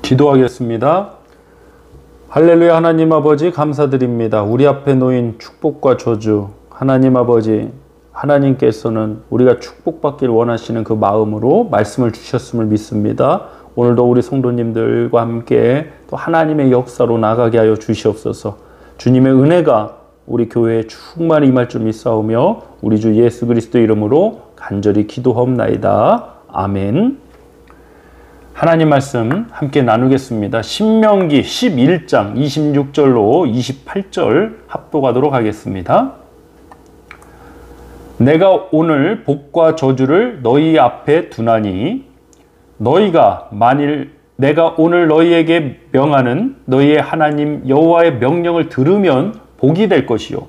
기도하겠습니다. 할렐루야. 하나님 아버지 감사드립니다. 우리 앞에 놓인 축복과 저주, 하나님 아버지, 하나님께서는 우리가 축복받길 원하시는 그 마음으로 말씀을 주셨음을 믿습니다. 오늘도 우리 성도님들과 함께 또 하나님의 역사로 나가게 하여 주시옵소서. 주님의 은혜가 우리 교회에 충만히 임할 줄 믿사오며 우리 주 예수 그리스도 이름으로 간절히 기도하옵나이다. 아멘. 하나님 말씀 함께 나누겠습니다. 신명기 11장 26절로 28절 합독하도록 하겠습니다. 내가 오늘 복과 저주를 너희 앞에 두나니 너희가 만일 내가 오늘 너희에게 명하는 너희의 하나님 여호와의 명령을 들으면 복이 될 것이요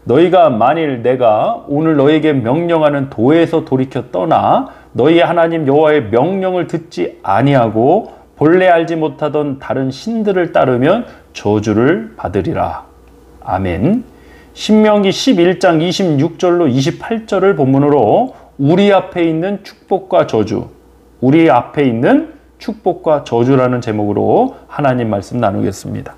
너희가 만일 내가 오늘 너희에게 명령하는 도에서 돌이켜 떠나 너희의 하나님 여호와의 명령을 듣지 아니하고 본래 알지 못하던 다른 신들을 따르면 저주를 받으리라. 아멘. 신명기 11장 26절로 28절을 본문으로 우리 앞에 있는 축복과 저주, 우리 앞에 있는 축복과 저주라는 제목으로 하나님 말씀 나누겠습니다.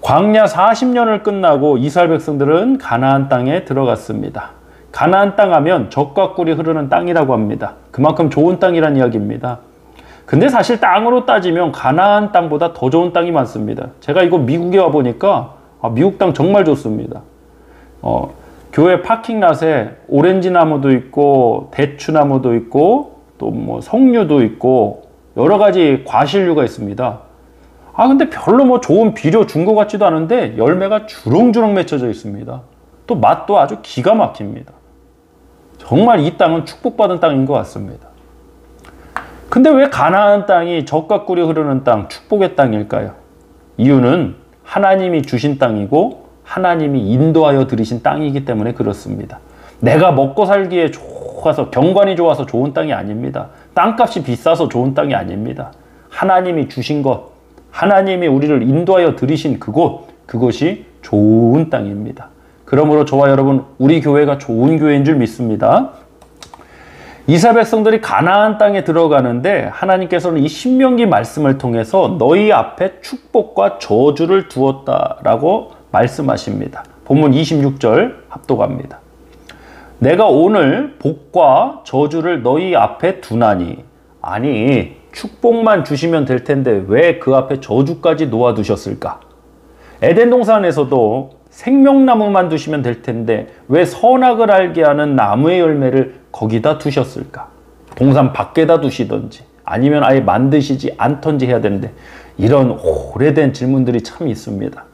광야 40년을 끝나고 이스라엘 백성들은 가나안 땅에 들어갔습니다. 가나안 땅 하면 젖과 꿀이 흐르는 땅이라고 합니다. 그만큼 좋은 땅이란 이야기입니다. 근데 사실 땅으로 따지면 가나안 땅보다 더 좋은 땅이 많습니다. 제가 이거 미국에 와보니까 미국 땅 정말 좋습니다. 교회 파킹랏에 오렌지 나무도 있고 대추 나무도 있고 또 뭐 석류도 있고 여러 가지 과실류가 있습니다. 근데 별로 좋은 비료 준 것 같지도 않은데 열매가 주렁주렁 맺혀져 있습니다. 또 맛도 아주 기가 막힙니다. 정말 이 땅은 축복받은 땅인 것 같습니다. 근데 왜 가나안 땅이 젖과 꿀이 흐르는 땅, 축복의 땅일까요? 이유는 하나님이 주신 땅이고 하나님이 인도하여 들이신 땅이기 때문에 그렇습니다. 내가 먹고 살기에 좋아서 경관이 좋아서 좋은 땅이 아닙니다. 땅값이 비싸서 좋은 땅이 아닙니다. 하나님이 주신 것, 하나님이 우리를 인도하여 들이신 그것이 좋은 땅입니다. 그러므로 저와 여러분, 우리 교회가 좋은 교회인 줄 믿습니다. 이스라엘 백성들이 가나안 땅에 들어가는데 하나님께서는 이 신명기 말씀을 통해서 너희 앞에 축복과 저주를 두었다라고 말씀하십니다. 본문 26절 합독합니다. 내가 오늘 복과 저주를 너희 앞에 두나니, 아니 축복만 주시면 될 텐데 왜 그 앞에 저주까지 놓아두셨을까? 에덴 동산에서도 생명나무만 두시면 될 텐데 왜 선악을 알게 하는 나무의 열매를 거기다 두셨을까? 동산 밖에다 두시던지 아니면 아예 만드시지 않던지 해야 되는데 이런 오래된 질문들이 참 있습니다.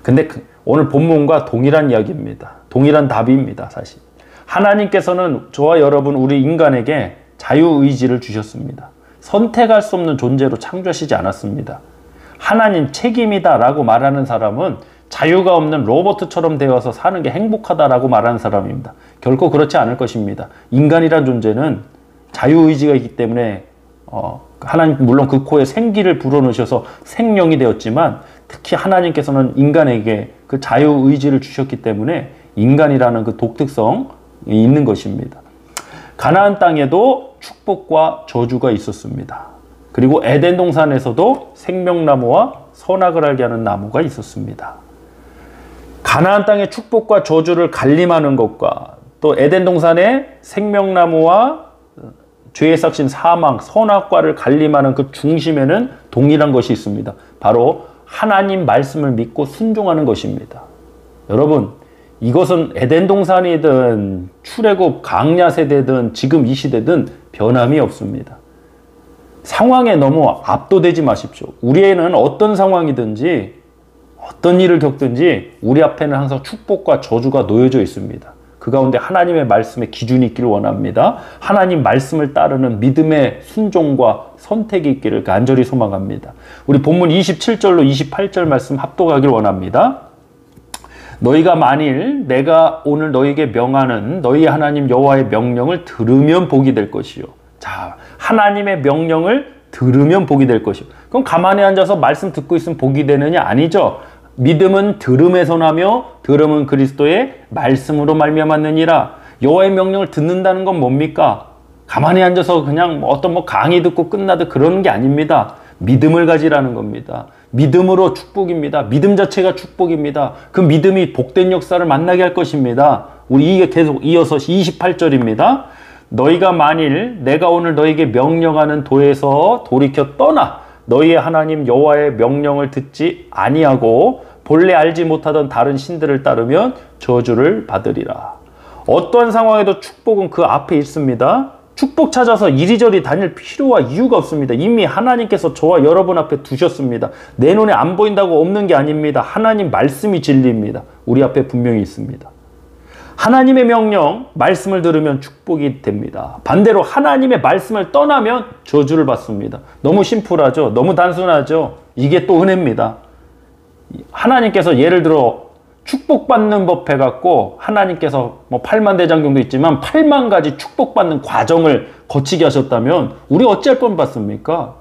근데 오늘 본문과 동일한 이야기입니다. 동일한 답입니다. 사실 하나님께서는 저와 여러분 우리 인간에게 자유의지를 주셨습니다. 선택할 수 없는 존재로 창조하시지 않았습니다. 하나님 책임이다 라고 말하는 사람은 자유가 없는 로봇처럼 되어서 사는 게 행복하다라고 말하는 사람입니다. 결코 그렇지 않을 것입니다. 인간이란 존재는 자유의지가 있기 때문에 하나님 물론 그 코에 생기를 불어넣으셔서 생명이 되었지만 특히 하나님께서는 인간에게 그 자유의지를 주셨기 때문에 인간이라는 그 독특성이 있는 것입니다. 가나안 땅에도 축복과 저주가 있었습니다. 그리고 에덴 동산에서도 생명나무와 선악을 알게 하는 나무가 있었습니다. 가나안 땅의 축복과 저주를 갈림하는 것과 또 에덴 동산의 생명나무와 죄에 싹신 사망, 선악과를 갈림하는 그 중심에는 동일한 것이 있습니다. 바로 하나님 말씀을 믿고 순종하는 것입니다. 여러분, 이것은 에덴 동산이든 출애굽 강야 세대든 지금 이 시대든 변함이 없습니다. 상황에 너무 압도되지 마십시오. 우리에는 어떤 상황이든지 어떤 일을 겪든지 우리 앞에는 항상 축복과 저주가 놓여져 있습니다. 그 가운데 하나님의 말씀에 기준이 있기를 원합니다. 하나님 말씀을 따르는 믿음의 순종과 선택이 있기를 간절히 소망합니다. 우리 본문 27절로 28절 말씀 합독하기를 원합니다. 너희가 만일 내가 오늘 너희에게 명하는 너희 하나님 여호와의 명령을 들으면 복이 될 것이요. 자, 하나님의 명령을 들으면 복이 될 것이요. 그럼 가만히 앉아서 말씀 듣고 있으면 복이 되느냐? 아니죠. 믿음은 들음에서 나며 들음은 그리스도의 말씀으로 말미암았느니라. 여호와의 명령을 듣는다는 건 뭡니까? 가만히 앉아서 그냥 어떤 강의 듣고 끝나듯 그러는 게 아닙니다. 믿음을 가지라는 겁니다. 믿음으로 축복입니다. 믿음 자체가 축복입니다. 그 믿음이 복된 역사를 만나게 할 것입니다. 우리 이게 계속 이어서 28절입니다. 너희가 만일 내가 오늘 너희에게 명령하는 도에서 돌이켜 떠나 너희의 하나님 여호와의 명령을 듣지 아니하고 본래 알지 못하던 다른 신들을 따르면 저주를 받으리라. 어떠한 상황에도 축복은 그 앞에 있습니다. 축복 찾아서 이리저리 다닐 필요와 이유가 없습니다. 이미 하나님께서 저와 여러분 앞에 두셨습니다. 내 눈에 안 보인다고 없는 게 아닙니다. 하나님 말씀이 진리입니다. 우리 앞에 분명히 있습니다. 하나님의 명령, 말씀을 들으면 축복이 됩니다. 반대로 하나님의 말씀을 떠나면 저주를 받습니다. 너무 심플하죠? 너무 단순하죠? 이게 또 은혜입니다. 하나님께서 예를 들어 축복받는 법 해갖고 하나님께서 뭐 8만 대장경도 있지만 8만 가지 축복받는 과정을 거치게 하셨다면 우리 어찌할 뻔 받습니까?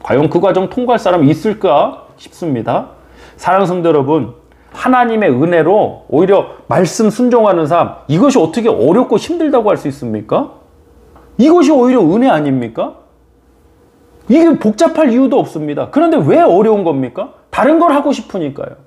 과연 그 과정 통과할 사람이 있을까 싶습니다. 사랑하는 성도 여러분, 하나님의 은혜로 오히려 말씀 순종하는 삶, 이것이 어떻게 어렵고 힘들다고 할 수 있습니까? 이것이 오히려 은혜 아닙니까? 이게 복잡할 이유도 없습니다. 그런데 왜 어려운 겁니까? 다른 걸 하고 싶으니까요.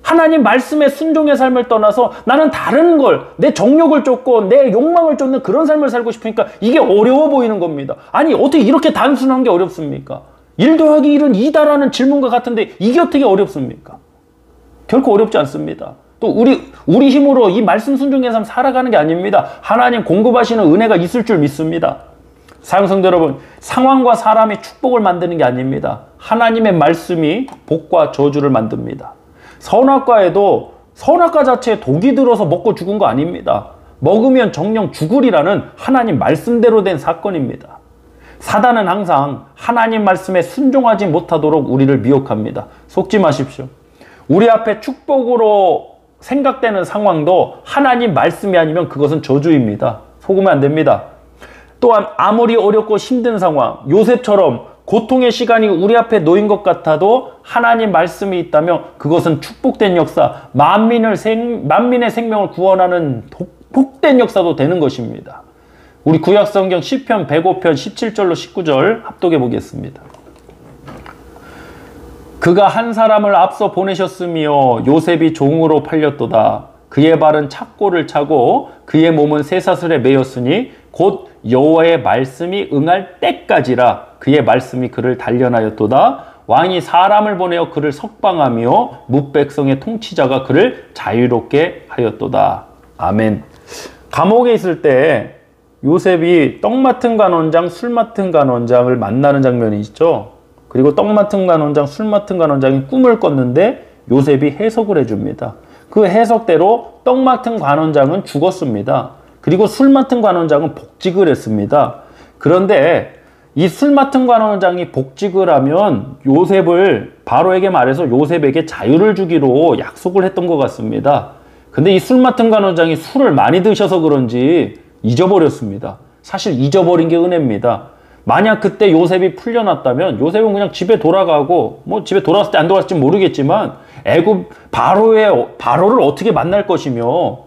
하나님 말씀의 순종의 삶을 떠나서 나는 다른 걸, 내 정욕을 쫓고 내 욕망을 쫓는 그런 삶을 살고 싶으니까 이게 어려워 보이는 겁니다. 아니 어떻게 이렇게 단순한 게 어렵습니까? 1 더하기 1은 2다라는 질문과 같은데 이게 어떻게 어렵습니까? 결코 어렵지 않습니다. 또 우리 힘으로 이 말씀 순종의 삶 살아가는 게 아닙니다. 하나님 공급하시는 은혜가 있을 줄 믿습니다. 사랑하는 성도 여러분, 상황과 사람이 축복을 만드는 게 아닙니다. 하나님의 말씀이 복과 저주를 만듭니다. 선악과에도 선악과 자체에 독이 들어서 먹고 죽은 거 아닙니다. 먹으면 정령 죽으리라는 하나님 말씀대로 된 사건입니다. 사단은 항상 하나님 말씀에 순종하지 못하도록 우리를 미혹합니다. 속지 마십시오. 우리 앞에 축복으로 생각되는 상황도 하나님 말씀이 아니면 그것은 저주입니다. 속으면 안 됩니다. 또한 아무리 어렵고 힘든 상황, 요셉처럼 고통의 시간이 우리 앞에 놓인 것 같아도 하나님 말씀이 있다면 그것은 축복된 역사, 만민의 생명을 구원하는 복된 역사도 되는 것입니다. 우리 구약성경 시편 105편 17절로 19절 합독해 보겠습니다. 그가 한 사람을 앞서 보내셨으며 요셉이 종으로 팔렸도다. 그의 발은 착고를 차고 그의 몸은 쇠사슬에 매였으니 곧 여호와의 말씀이 응할 때까지라. 그의 말씀이 그를 단련하였도다. 왕이 사람을 보내어 그를 석방하며 뭇백성의 통치자가 그를 자유롭게 하였도다. 아멘. 감옥에 있을 때 요셉이 떡 맡은 간원장, 술 맡은 간원장을 만나는 장면이 있죠. 그리고 떡 맡은 간원장, 술 맡은 간원장이 꿈을 꿨는데 요셉이 해석을 해줍니다. 그 해석대로 떡 맡은 간원장은 죽었습니다. 그리고 술 맡은 간원장은 복직을 했습니다. 그런데 이 술 맡은 간원장이 복직을 하면 요셉을 바로에게 말해서 요셉에게 자유를 주기로 약속을 했던 것 같습니다. 근데 이 술 맡은 간원장이 술을 많이 드셔서 그런지 잊어버렸습니다. 사실 잊어버린 게 은혜입니다. 만약 그때 요셉이 풀려났다면 요셉은 그냥 집에 돌아가고 뭐 집에 돌아왔을지 안 돌아왔을지 모르겠지만 애굽 바로를 어떻게 만날 것이며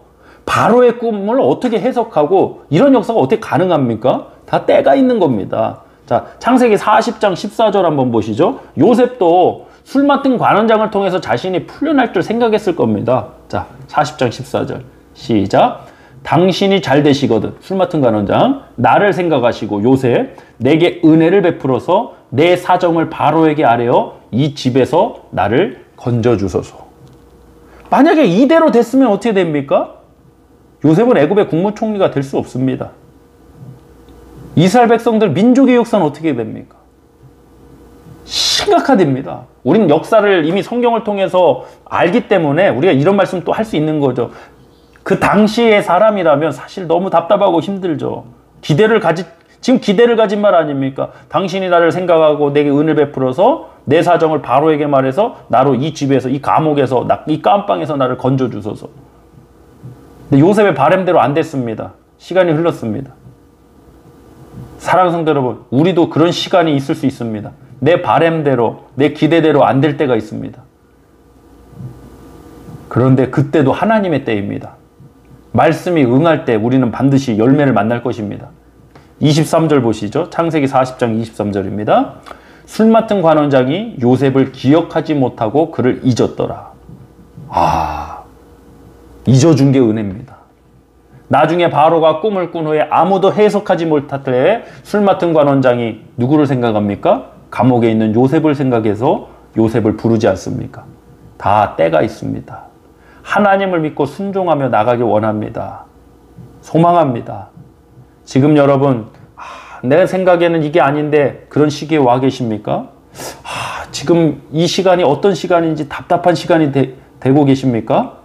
바로의 꿈을 어떻게 해석하고 이런 역사가 어떻게 가능합니까? 다 때가 있는 겁니다. 자, 창세기 40장 14절 한번 보시죠. 요셉도 술 맡은 관원장을 통해서 자신이 풀려날 줄 생각했을 겁니다. 자, 40장 14절 시작. 당신이 잘 되시거든. 술 맡은 간원장, 나를 생각하시고 요셉, 내게 은혜를 베풀어서 내 사정을 바로에게 아뢰어 이 집에서 나를 건져주소서. 만약에 이대로 됐으면 어떻게 됩니까? 요셉은 애굽의 국무총리가 될 수 없습니다. 이스라엘 백성들 민족의 역사는 어떻게 됩니까? 심각하답니다. 우린 역사를 이미 성경을 통해서 알기 때문에 우리가 이런 말씀 또 할 수 있는 거죠. 그 당시의 사람이라면 사실 너무 답답하고 힘들죠. 지금 기대를 가진 말 아닙니까? 당신이 나를 생각하고 내게 은을 베풀어서 내 사정을 바로에게 말해서 나로 이 집에서, 이 감옥에서, 이 깜방에서 나를 건져주소서. 근데 요셉의 바람대로 안 됐습니다. 시간이 흘렀습니다. 사랑하는 성도 여러분, 우리도 그런 시간이 있을 수 있습니다. 내 바람대로, 내 기대대로 안 될 때가 있습니다. 그런데 그때도 하나님의 때입니다. 말씀이 응할 때 우리는 반드시 열매를 만날 것입니다. 23절 보시죠. 창세기 40장 23절입니다. 술 맡은 관원장이 요셉을 기억하지 못하고 그를 잊었더라. 잊어준 게 은혜입니다. 나중에 바로가 꿈을 꾼 후에 아무도 해석하지 못할 때 술 맡은 관원장이 누구를 생각합니까? 감옥에 있는 요셉을 생각해서 요셉을 부르지 않습니까? 다 때가 있습니다. 하나님을 믿고 순종하며 나가길 원합니다. 소망합니다. 지금 여러분, 내 생각에는 이게 아닌데 그런 시기에 와 계십니까? 지금 이 시간이 어떤 시간인지 답답한 시간이 되고 계십니까?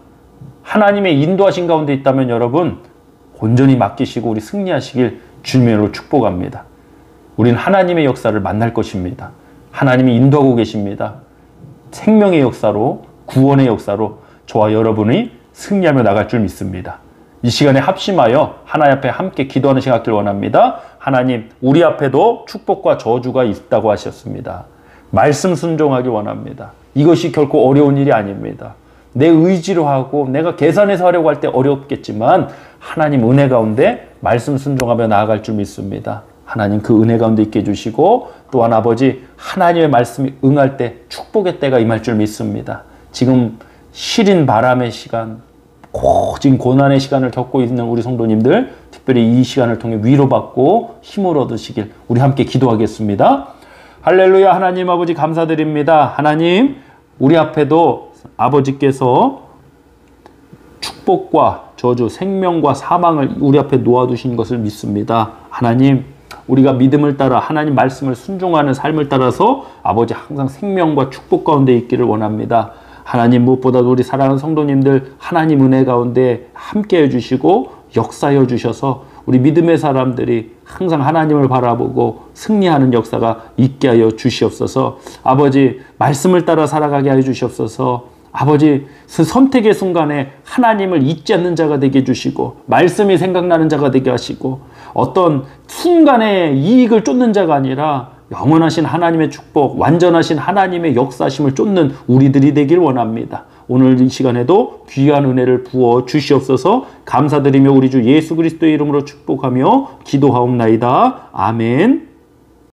하나님의 인도하신 가운데 있다면 여러분, 온전히 맡기시고 우리 승리하시길 주님으로 축복합니다. 우린 하나님의 역사를 만날 것입니다. 하나님이 인도하고 계십니다. 생명의 역사로, 구원의 역사로 저와 여러분이 승리하며 나갈 줄 믿습니다. 이 시간에 합심하여 하나님 앞에 함께 기도하는 시간 갖기를 원합니다. 하나님, 우리 앞에도 축복과 저주가 있다고 하셨습니다. 말씀 순종하기 원합니다. 이것이 결코 어려운 일이 아닙니다. 내 의지로 하고 내가 계산해서 하려고 할 때 어렵겠지만 하나님 은혜 가운데 말씀 순종하며 나아갈 줄 믿습니다. 하나님 그 은혜 가운데 있게 해주시고, 또한 아버지 하나님의 말씀이 응할 때 축복의 때가 임할 줄 믿습니다. 지금 시린 바람의 시간, 지금 고난의 시간을 겪고 있는 우리 성도님들, 특별히 이 시간을 통해 위로받고 힘을 얻으시길 우리 함께 기도하겠습니다. 할렐루야. 하나님 아버지 감사드립니다. 하나님, 우리 앞에도 아버지께서 축복과 저주, 생명과 사망을 우리 앞에 놓아두신 것을 믿습니다. 하나님, 우리가 믿음을 따라 하나님 말씀을 순종하는 삶을 따라서 아버지 항상 생명과 축복 가운데 있기를 원합니다. 하나님, 무엇보다도 우리 사랑하는 성도님들 하나님 은혜 가운데 함께 해주시고 역사해 주셔서 우리 믿음의 사람들이 항상 하나님을 바라보고 승리하는 역사가 있게 하여 주시옵소서. 아버지, 말씀을 따라 살아가게 하여 주시옵소서. 아버지, 그 선택의 순간에 하나님을 잊지 않는 자가 되게 해주시고 말씀이 생각나는 자가 되게 하시고 어떤 순간의 이익을 쫓는 자가 아니라 영원하신 하나님의 축복, 완전하신 하나님의 역사심을 쫓는 우리들이 되길 원합니다. 오늘 이 시간에도 귀한 은혜를 부어 주시옵소서. 감사드리며 우리 주 예수 그리스도의 이름으로 축복하며 기도하옵나이다. 아멘.